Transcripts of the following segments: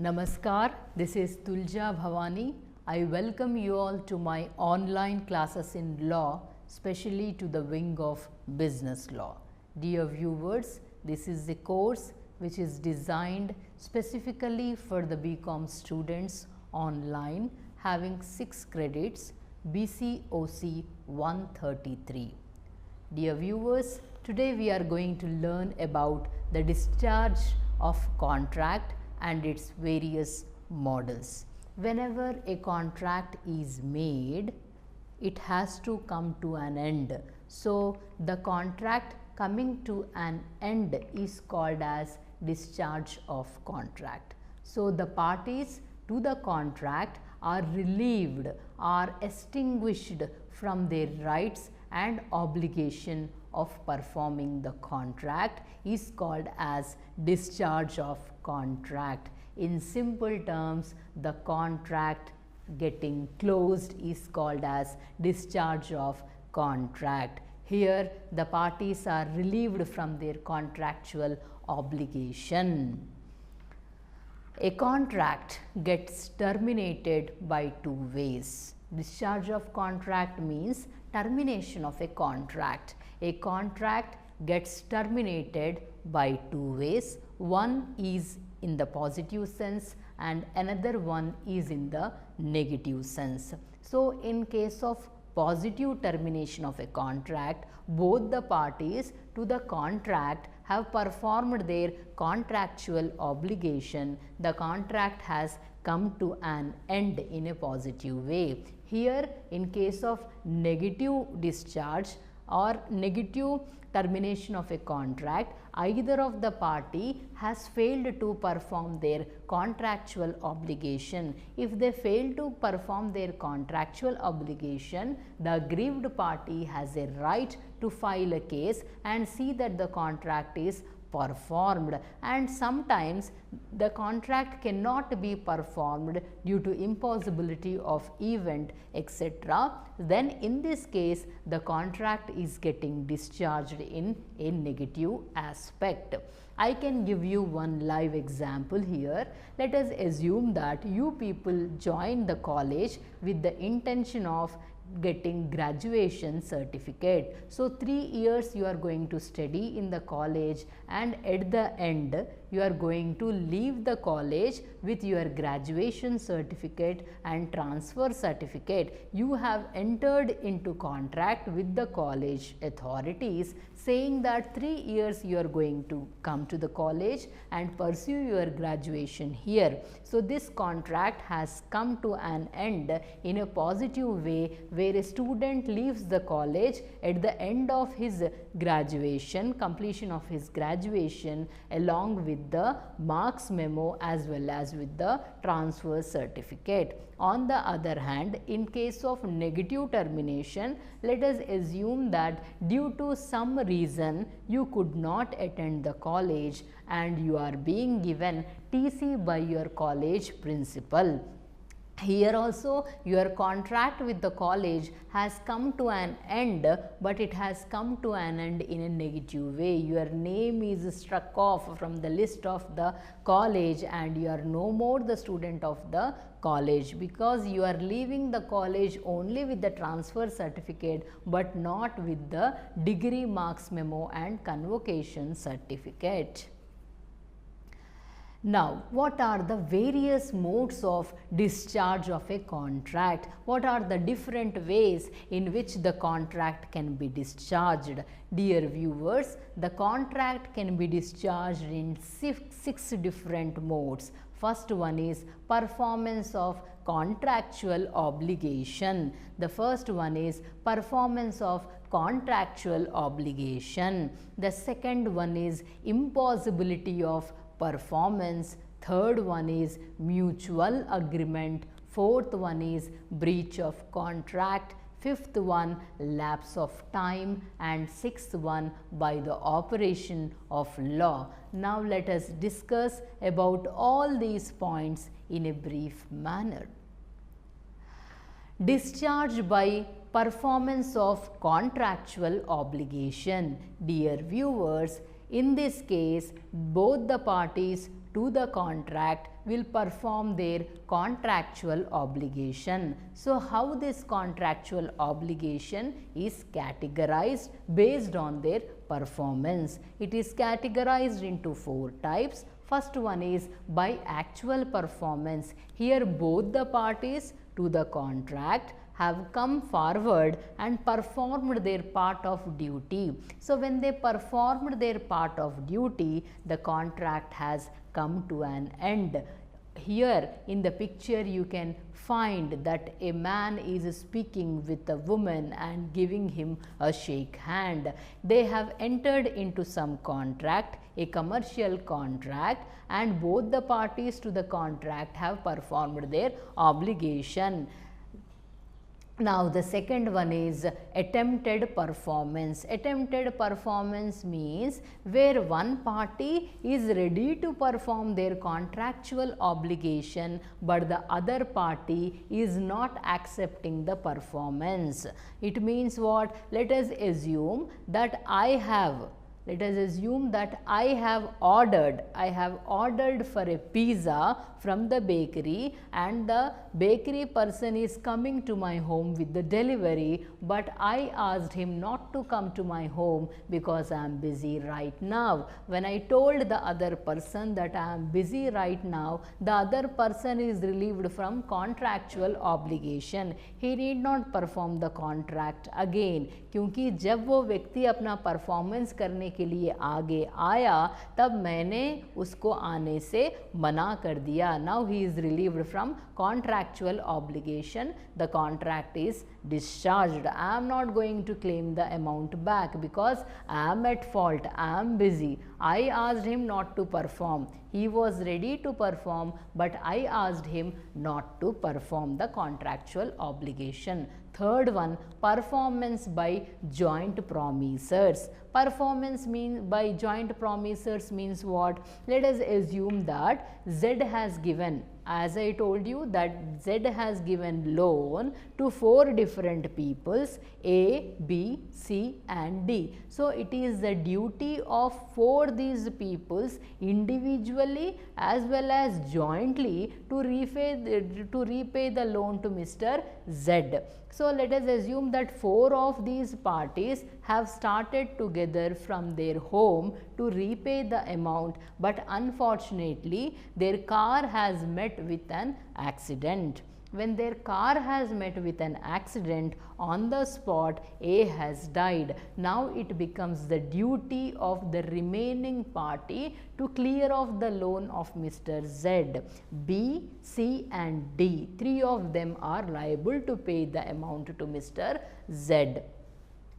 Namaskar, this is Tulja Bhavani. I welcome you all to my online classes in law, especially to the wing of business law. Dear viewers, this is a course which is designed specifically for the BCom students online having 6 credits, BCOC 133. Dear viewers, today we are going to learn about the discharge of contract and its various models. Whenever a contract is made, it has to come to an end. So, the contract coming to an end is called as discharge of contract. So, the parties to the contract are relieved or extinguished from their rights and obligation of performing the contract is called as discharge of contract. In simple terms, the contract getting closed is called as discharge of contract. Here the parties are relieved from their contractual obligation. A contract gets terminated by 2 ways. Discharge of contract means termination of a contract. A contract gets terminated by 2 ways. One is in the positive sense and another one is in the negative sense. So, in case of positive termination of a contract, both the parties to the contract have performed their contractual obligation. The contract has come to an end in a positive way. Here, in case of negative discharge or negative termination of a contract, either of the party has failed to perform their contractual obligation. If they fail to perform their contractual obligation, the aggrieved party has a right to file a case and see that the contract is performed, and sometimes the contract cannot be performed due to impossibility of event, etc. Then in this case the contract is getting discharged in a negative aspect. I can give you one live example here. Let us assume that you people join the college with the intention of getting graduation certificate. So, 3 years you are going to study in the college and at the end you are going to leave the college with your graduation certificate and transfer certificate. You have entered into contract with the college authorities saying that 3 years you are going to come to the college and pursue your graduation here. So, this contract has come to an end in a positive way where a student leaves the college at the end of his graduation, completion of his graduation along with the marks memo as well as with the transfer certificate. On the other hand, in case of negative termination, let us assume that due to some reason you could not attend the college and you are being given TC by your college principal. Here also your contract with the college has come to an end, but it has come to an end in a negative way. Your name is struck off from the list of the college and you are no more the student of the college because you are leaving the college only with the transfer certificate but not with the degree marks memo and convocation certificate. Now, what are the various modes of discharge of a contract? What are the different ways in which the contract can be discharged? Dear viewers, the contract can be discharged in 6 different modes. First one is performance of contractual obligation. The first one is performance of contractual obligation. The second one is impossibility of performance. Third one is mutual agreement. Fourth one is breach of contract. Fifth one lapse of time, and sixth one by the operation of law. Now let us discuss about all these points in a brief manner. Discharge by performance of contractual obligation. Dear viewers, in this case both the parties to the contract will perform their contractual obligation. So how this contractual obligation is categorized based on their performance? It is categorized into 4 types. First one is by actual performance. Here both the parties to the contract have come forward and performed their part of duty. So when they performed their part of duty, the contract has come to an end. Here in the picture you can find that a man is speaking with a woman and giving him a shake hand. They have entered into some contract, a commercial contract, and both the parties to the contract have performed their obligation. Now the second one is attempted performance. Attempted performance means where one party is ready to perform their contractual obligation but the other party is not accepting the performance. It means what? Let us assume that I have ordered for a pizza from the bakery and the bakery person is coming to my home with the delivery, but I asked him not to come to my home because I am busy right now. When I told the other person that I am busy right now, the other person is relieved from contractual obligation. He need not perform the contract again, क्योंकि जब वो व्यक्ति अपना performance करने के लिए आगे आया तब मैंने उसको आने से मना कर दिया. Now he is relieved from contractual obligation. The contract is discharged. I am not going to claim the amount back because I am at fault. I am busy. I asked him not to perform. He was ready to perform, but I asked him not to perform the contractual obligation. Third one, performance by joint promisors. Performance by joint promisors means what? Let us assume that Z has given, as I told you, that Z has given loan to 4 different peoples, A, B, C and D. So it is the duty of 4 these peoples individually as well as jointly to repay the loan to Mr. Z. So let us assume that 4 of these parties have started together from their home to repay the amount, but unfortunately their car has met with an accident. When their car has met with an accident, on the spot A has died. Now it becomes the duty of the remaining party to clear off the loan of Mr. Z. B, C and D, 3 of them are liable to pay the amount to Mr. Z.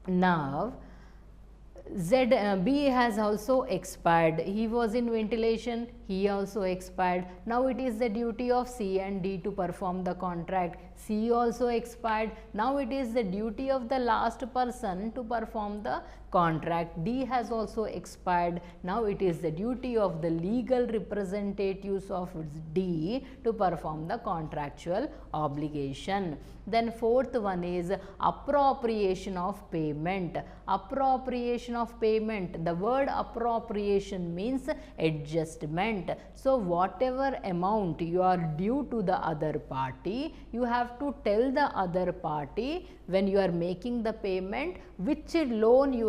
Now B has also expired. He was in ventilation, he also expired. Now it is the duty of C and D to perform the contract. C also expired. Now it is the duty of the last person to perform the contract. D has also expired. Now it is the duty of the legal representatives of D to perform the contractual obligation. Then fourth one is appropriation of payment. Appropriation of payment. The word appropriation means adjustment. So whatever amount you are due to the other party, you have to tell the other party when you are making the payment which loan you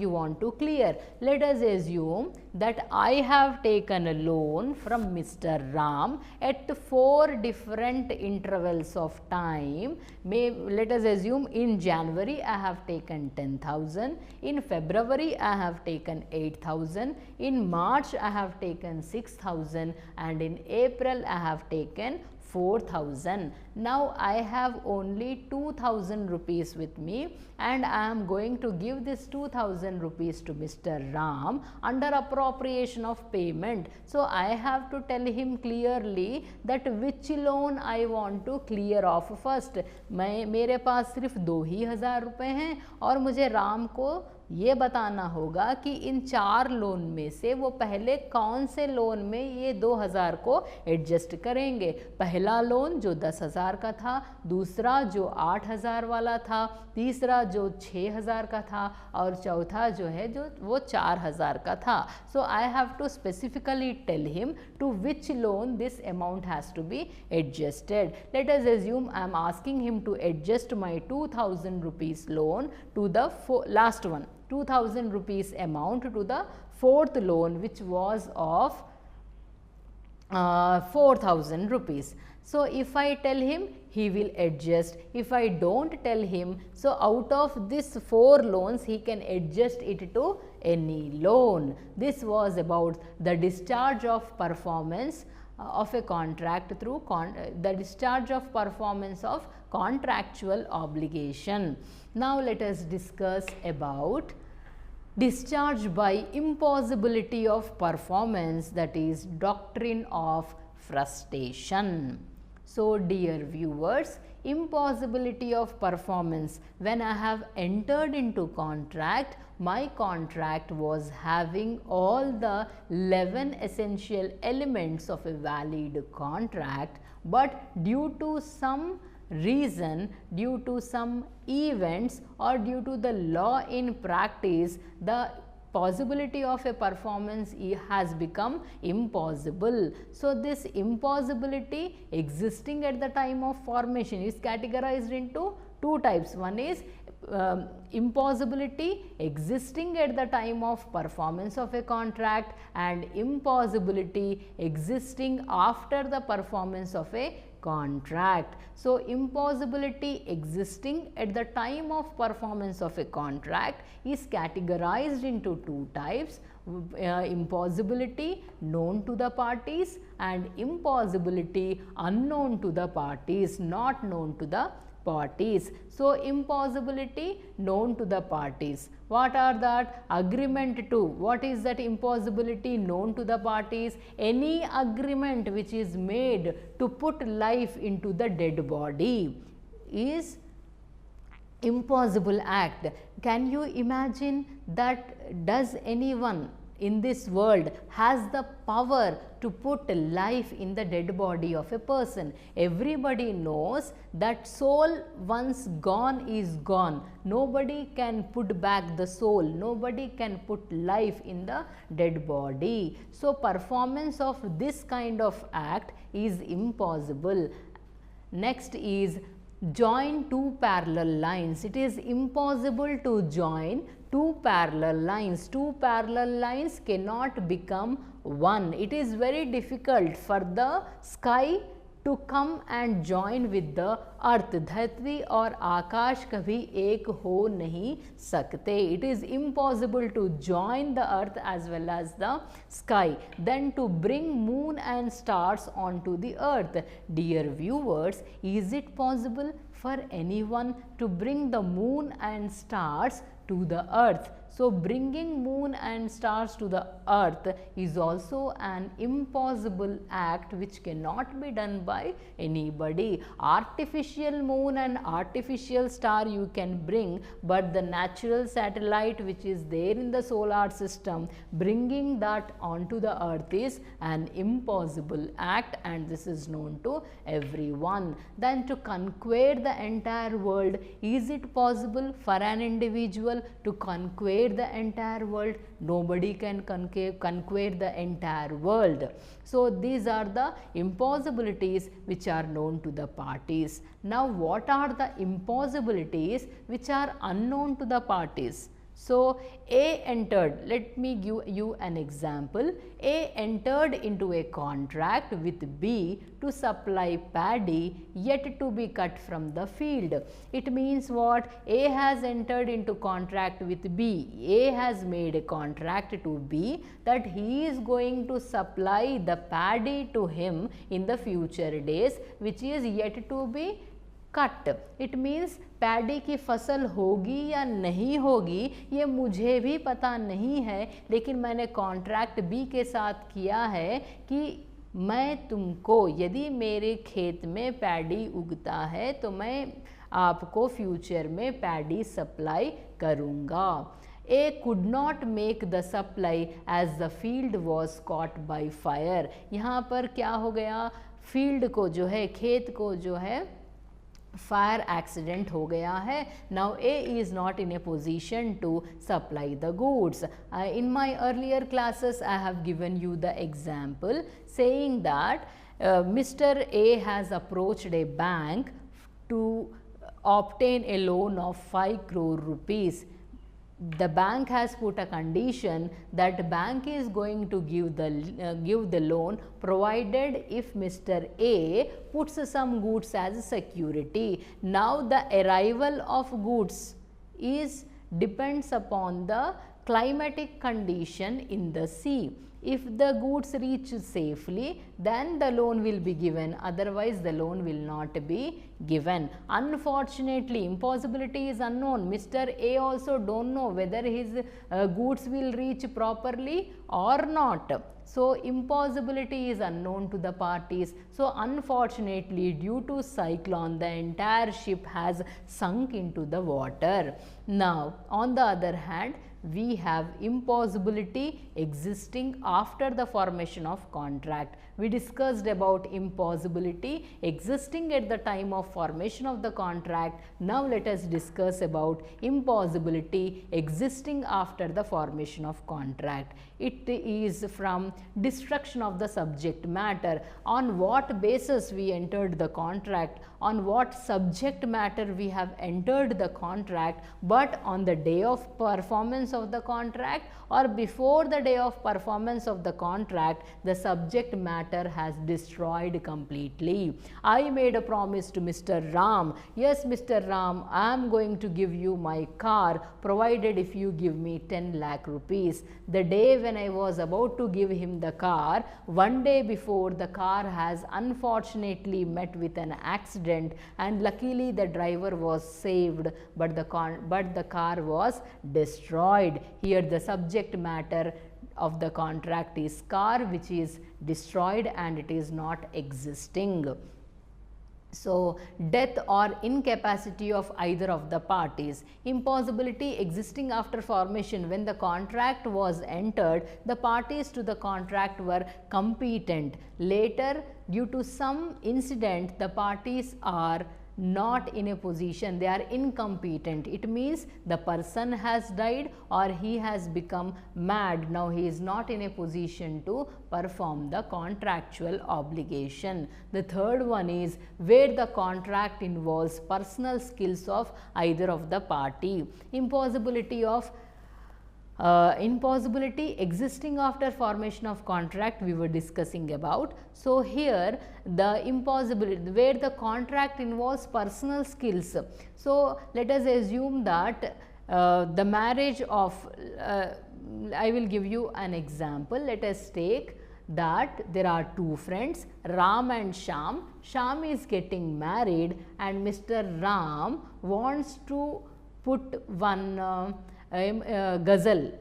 want to clear. Let us assume that I have taken a loan from Mr. Ram at 4 different intervals of time. Let us assume in January I have taken 10,000, in February I have taken 8,000, in March I have taken 6,000 and in April I have taken 4,000. Now I have only 2,000 rupees with me and I am going to give this 2,000 rupees to Mr. Ram under appropriation of payment. So I have to tell him clearly that which loan I want to clear off first. मेरे पास सिर्फ 2,000 रुपये हैं और मुझे राम को ये बताना होगा कि इन 4 लोन में से वो पहले कौन से लोन में ये 2000 को एडजस्ट करेंगे। पहला लोन जो 10,000 का था, दूसरा जो 8,000 वाला था, तीसरा जो 6,000 का था और चौथा जो है जो वो 4,000 का था। So I have to specifically tell him to which loan this amount has to be adjusted. Let us assume I am asking him to adjust my 2,000 rupees loan to the last one, 2,000 rupees amount to the fourth loan, which was of 4,000 rupees. So if I tell him, he will adjust. If I don't tell him, so out of this 4 loans he can adjust it to any loan. This was about the discharge of performance of a contract through the discharge of performance of contractual obligation. Now let us discuss about discharge by impossibility of performance, that is doctrine of frustration. So dear viewers, impossibility of performance, when I have entered into contract, my contract was having all the 11 essential elements of a valid contract, but due to some reason, due to some events or due to the law in practice, the possibility of a performance has become impossible. So this impossibility existing at the time of formation is categorized into 2 types. One is impossibility existing at the time of performance of a contract, and impossibility existing after the performance of a contract. So impossibility existing at the time of performance of a contract is categorized into 2 types. Impossibility known to the parties and impossibility unknown to the parties, not known to the parties. So impossibility known to the parties, what are that? Agreement to, what is that impossibility known to the parties? Any agreement which is made to put life into the dead body is impossible act. Can you imagine that? Does anyone in this world has the power to put life in the dead body of a person? Everybody knows that soul once gone is gone. Nobody can put back the soul. Nobody can put life in the dead body. So performance of this kind of act is impossible. Next is join 2 parallel lines. It is impossible to join 2 parallel lines. 2 parallel lines cannot become one. It is very difficult for the sky to come and join with the earth. धरती और आकाश कभी एक हो नहीं सकते. It is impossible to join the earth as well as the sky. Then to bring moon and stars onto the earth. Dear viewers, is it possible for anyone to bring the moon and stars to the earth? So bringing moon and stars to the earth is also an impossible act which cannot be done by anybody. Artificial moon and artificial star you can bring, but the natural satellite which is there in the solar system, bringing that onto the earth is an impossible act, and this is known to everyone. Then to conquer the entire world, is it possible for an individual to conquer the entire world? Nobody can conquer the entire world. So these are the impossibilities which are known to the parties. Now what are the impossibilities which are unknown to the parties? So A entered, let me give you an example. A entered into a contract with B to supply paddy yet to be cut from the field. It means what? A has entered into contract with B. A has made a contract to B that he is going to supply the paddy to him in the future days, which is yet to be cut. It means paddy की फसल होगी या नहीं होगी ये मुझे भी पता नहीं है, लेकिन मैंने कॉन्ट्रैक्ट बी के साथ किया है कि मैं तुमको, यदि मेरे खेत में पैडी उगता है तो मैं आपको फ्यूचर में पैडी सप्लाई करूँगा. A could not make the supply as the field was caught by fire. यहाँ पर क्या हो गया, फील्ड को जो है, खेत को जो है फायर एक्सीडेंट हो गया है. Now A is not in a position to supply the goods. In my earlier classes I have given you the example saying that Mr. A has approached a bank to obtain a loan of 5 crore rupees. The bank has put a condition that bank is going to give the loan provided if Mr. A puts some goods as security. Now the arrival of goods is depends upon the climatic condition in the sea. If the goods reach safely, then the loan will be given, otherwise the loan will not be given. Unfortunately, impossibility is unknown. Mr. A also don't know whether his goods will reach properly or not. So impossibility is unknown to the parties. So unfortunately, due to cyclone, the entire ship has sunk into the water. Now on the other hand, we have impossibility existing after the formation of contract. We discussed about impossibility existing at the time of formation of the contract. Now let us discuss about impossibility existing after the formation of contract. It is from destruction of the subject matter. On what basis we entered the contract, on what subject matter we have entered the contract, but on the day of performance of the contract or before the day of performance of the contract, the subject matter has destroyed completely. I made a promise to Mr. Ram. Yes, Mr. Ram, I am going to give you my car provided if you give me 10 lakh rupees. The day when I was about to give him the car, one day before, the car has unfortunately met with an accident, and luckily the driver was saved, but the car was destroyed. Here the subject matter of the contract is car, which is destroyed and it is not existing. So death or incapacity of either of the parties. Impossibility existing after formation. When the contract was entered, the parties to the contract were competent. Later, due to some incident, the parties are not in a position, they are incompetent. It means the person has died or he has become mad. Now he is not in a position to perform the contractual obligation. The third one is where the contract involves personal skills of either of the party. Impossibility existing after formation of contract we were discussing about. So here the impossibility where the contract involves personal skills. So let us assume that the marriage of I will give you an example. Let us take that there are two friends, Ram and Shyam. Shyam is getting married and Mr. Ram wants to put one ghazal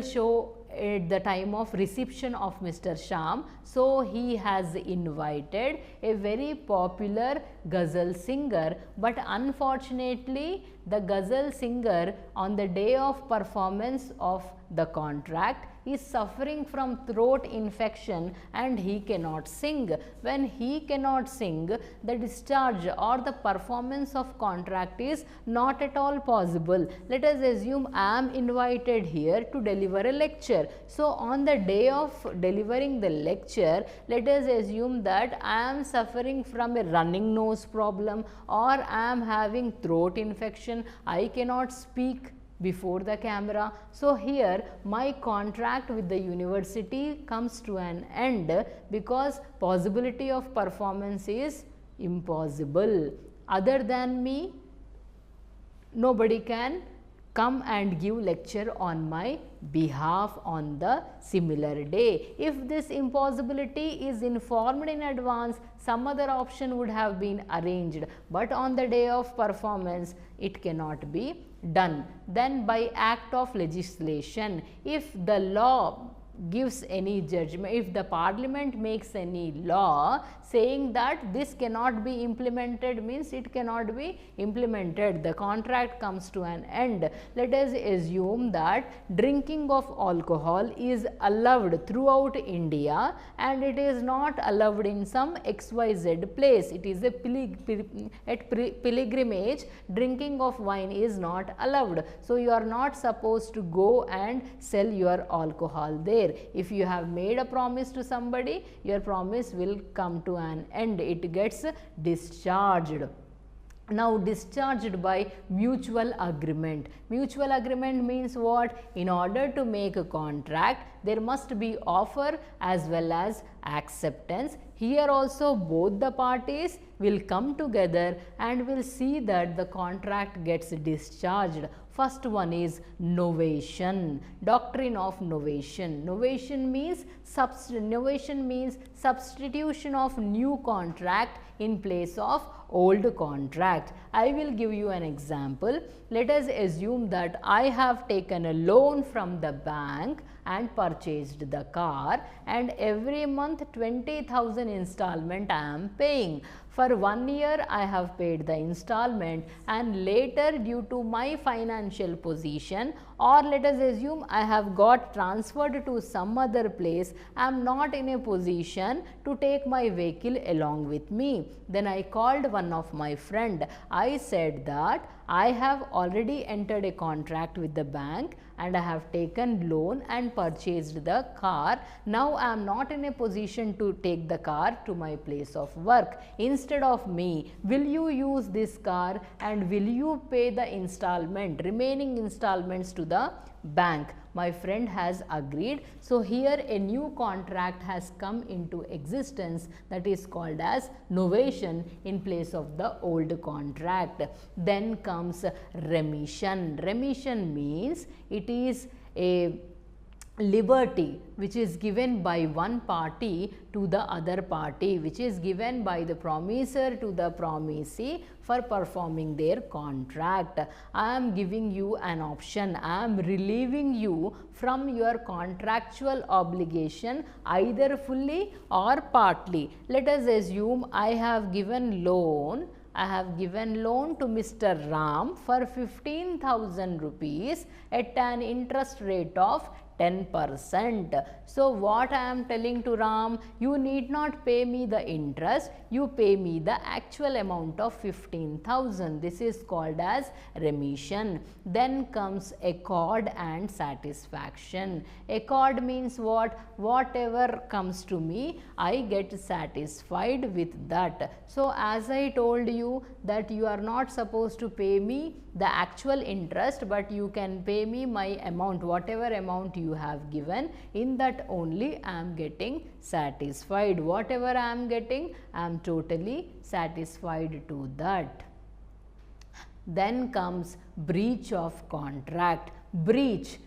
show at the time of reception of Mr. Shyam. So he has invited a very popular ghazal singer, but unfortunately the ghazal singer on the day of performance of the contract is suffering from throat infection and he cannot sing. When he cannot sing, the discharge or the performance of contract is not at all possible. Let us assume I am invited here to deliver a lecture. So on the day of delivering the lecture, let us assume that I am suffering from a running nose problem or I am having throat infection. I cannot speak before the camera. So here my contract with the university comes to an end because possibility of performance is impossible. Other than me, nobody can come and give lecture on my behalf on the similar day. If this impossibility is informed in advance, some other option would have been arranged, but on the day of performance it cannot be done. Then by act of legislation, if the law gives any judgment, if the parliament makes any law saying that this cannot be implemented, means it cannot be implemented, the contract comes to an end. Let us assume that drinking of alcohol is allowed throughout India and it is not allowed in some XYZ place. It is a pilgrimage, drinking of wine is not allowed. So, you are not supposed to go and sell your alcohol there. If you have made a promise to somebody, your promise will come to an end, it gets discharged. Now, discharged by mutual agreement. Mutual agreement means what? In order to make a contract, there must be offer as well as acceptance. Here also both the parties will come together and will see that the contract gets discharged. First one is novation, doctrine of novation. Novation means substitution of new contract in place of old contract. I will give you an example. Let us assume that I have taken a loan from the bank and purchased the car, and every month 20,000 installment I am paying. For 1 year I have paid the installment, and later due to my financial position, or let us assume I have got transferred to some other place, I am not in a position to take my vehicle along with me. Then I called one of my friend. I said that I have already entered a contract with the bank and I have taken loan and purchased the car. Now I am not in a position to take the car to my place of work. Instead of me, will you use this car and will you pay the remaining installments to the bank? My friend has agreed. So, here a new contract has come into existence, that is called as novation in place of the old contract. Then comes remission. Remission means it is a liberty which is given by one party to the other party, which is given by the promisor to the promisee for performing their contract. I am giving you an option. I am relieving you from your contractual obligation either fully or partly. Let us assume I have given loan to Mr. Ram for 15,000 rupees at an interest rate of 10%. So, what I am telling to Ram, you need not pay me the interest, you pay me the actual amount of 15,000. This is called as remission. Then comes accord and satisfaction. Accord means what? Whatever comes to me, I get satisfied with that. So, as I told you that you are not supposed to pay me the actual interest, but you can pay me my amount, whatever amount you have given, in that only I am getting satisfied. Whatever I am getting, I am totally satisfied to that. Then comes breach of contract. Breach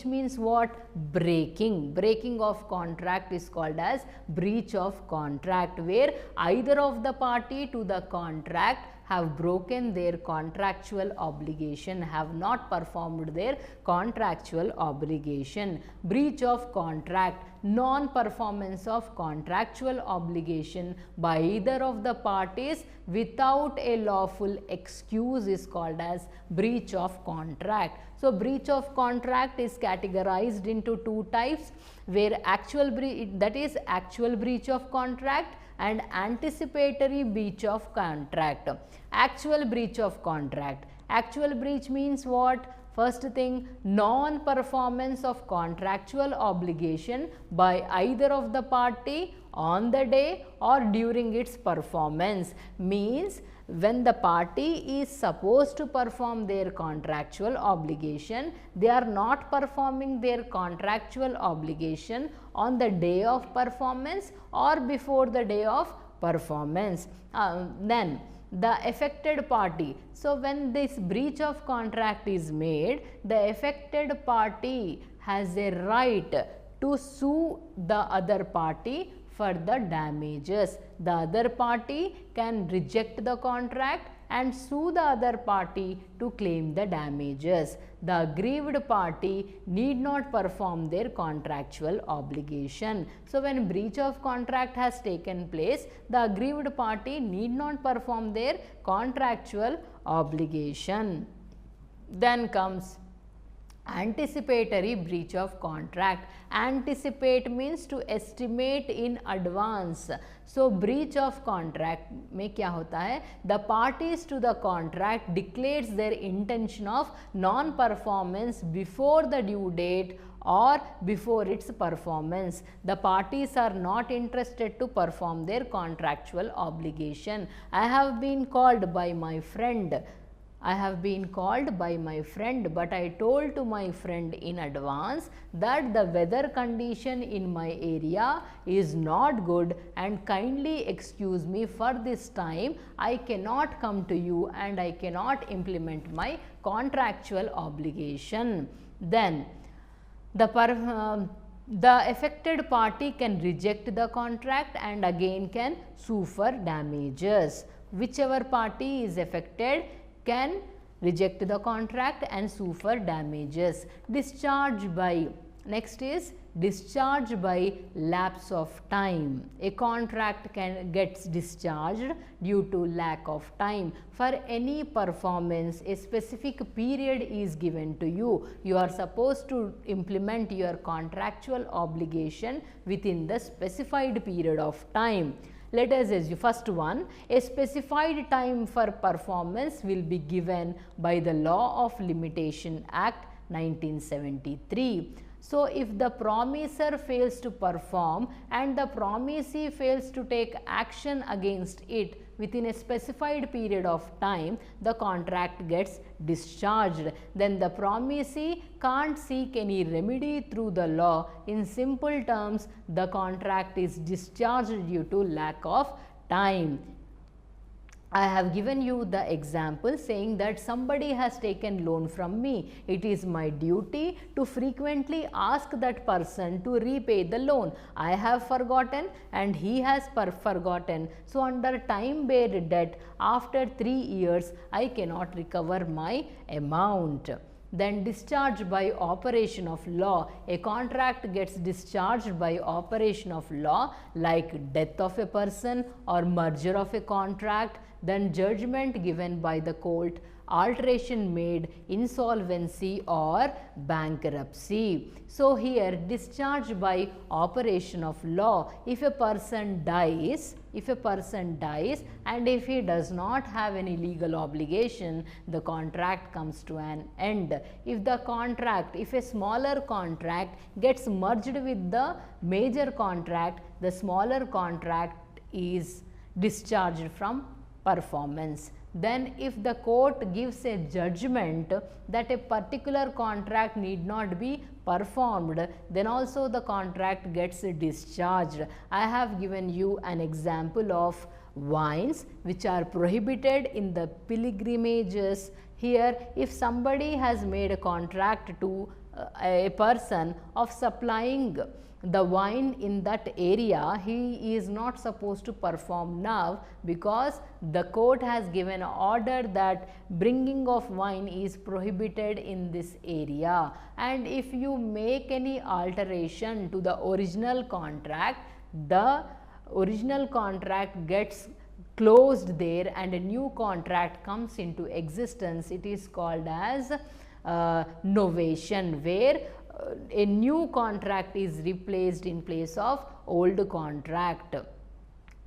means what? Breaking of contract is called as breach of contract, where either of the party to the contract have broken their contractual obligation, have not performed their contractual obligation. Breach of contract, non-performance of contractual obligation by either of the parties without a lawful excuse is called as breach of contract. So, breach of contract is categorized into two types, where actual breach of contract and anticipatory breach of contract. Actual breach of contract. Actual breach means what? First thing, non-performance of contractual obligation by either of the party on the day or during its performance. Means when the party is supposed to perform their contractual obligation, they are not performing their contractual obligation on the day of performance or before the day of performance. Then the affected party. So, when this breach of contract is made, the affected party has a right to sue the other party for the damages. The other party can reject the contract, and sue the other party to claim the damages. The aggrieved party need not perform their contractual obligation. So, when breach of contract has taken place, the aggrieved party need not perform their contractual obligation. Then comes anticipatory breach of contract. Anticipate means to estimate in advance. So, breach of contract में क्या होता है? The parties to the contract declares their intention of non-performance before the due date or before its performance. The parties are not interested to perform their contractual obligation. I have been called by my friend. But I told to my friend in advance that the weather condition in my area is not good and kindly excuse me for this time. I cannot come to you and I cannot implement my contractual obligation. Then the affected party can reject the contract and again can sue for damages. Whichever party is affected can reject the contract and sue for damages. Discharge by, next is discharge by lapse of time. A contract gets discharged due to lack of time. For any performance, a specific period is given to you. You are supposed to implement your contractual obligation within the specified period of time. Let us assume first one, a specified time for performance will be given by the Law of Limitation Act 1973. So, if the promiser fails to perform and the promisee fails to take action against it within a specified period of time, the contract gets discharged. Then the promisee can't seek any remedy through the law. In simple terms, the contract is discharged due to lack of time. I have given you the example saying that somebody has taken loan from me. It is my duty to frequently ask that person to repay the loan. I have forgotten and he has forgotten. So, under time-based debt, after 3 years, I cannot recover my amount. Then discharge by operation of law. A contract gets discharged by operation of law like death of a person or merger of a contract, then judgment given by the court, alteration made, insolvency or bankruptcy. So, here discharge by operation of law. If a person dies and if he does not have any legal obligation, the contract comes to an end. If a smaller contract gets merged with the major contract, the smaller contract is discharged from performance. Then if the court gives a judgment that a particular contract need not be performed, then also the contract gets discharged. I have given you an example of wines which are prohibited in the pilgrimages. Here, if somebody has made a contract to a person of supplying the wine in that area, he is not supposed to perform now because the court has given an order that bringing of wine is prohibited in this area. And if you make any alteration to the original contract, the original contract gets closed there and a new contract comes into existence. It is called as novation, where a new contract is replaced in place of old contract.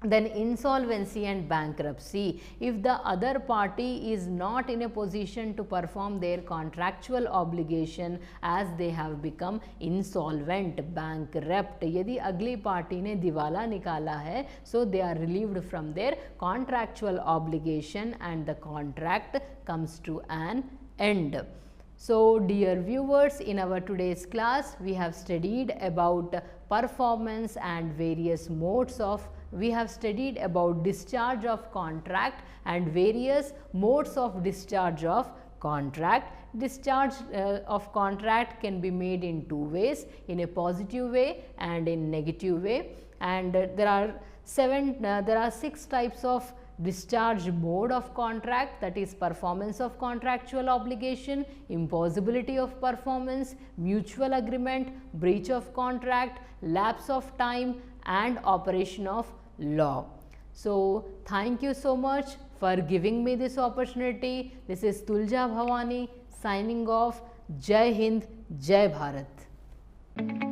Then insolvency and bankruptcy. If the other party is not in a position to perform their contractual obligation as they have become insolvent, bankrupt, यदि अगली party ने दिवाला निकाला है, so they are relieved from their contractual obligation and the contract comes to an end. So, dear viewers, in our today's class, we have studied about performance and various modes of, we have studied about discharge of contract and various modes of discharge of contract. Discharge of contract can be made in two ways, in a positive way and in negative way, and there are 6 types of discharge mode of contract, that is performance of contractual obligation, impossibility of performance, mutual agreement, breach of contract, lapse of time and operation of law. So, thank you so much for giving me this opportunity. This is Tulja Bhavani signing off. Jai Hind, Jai Bharat.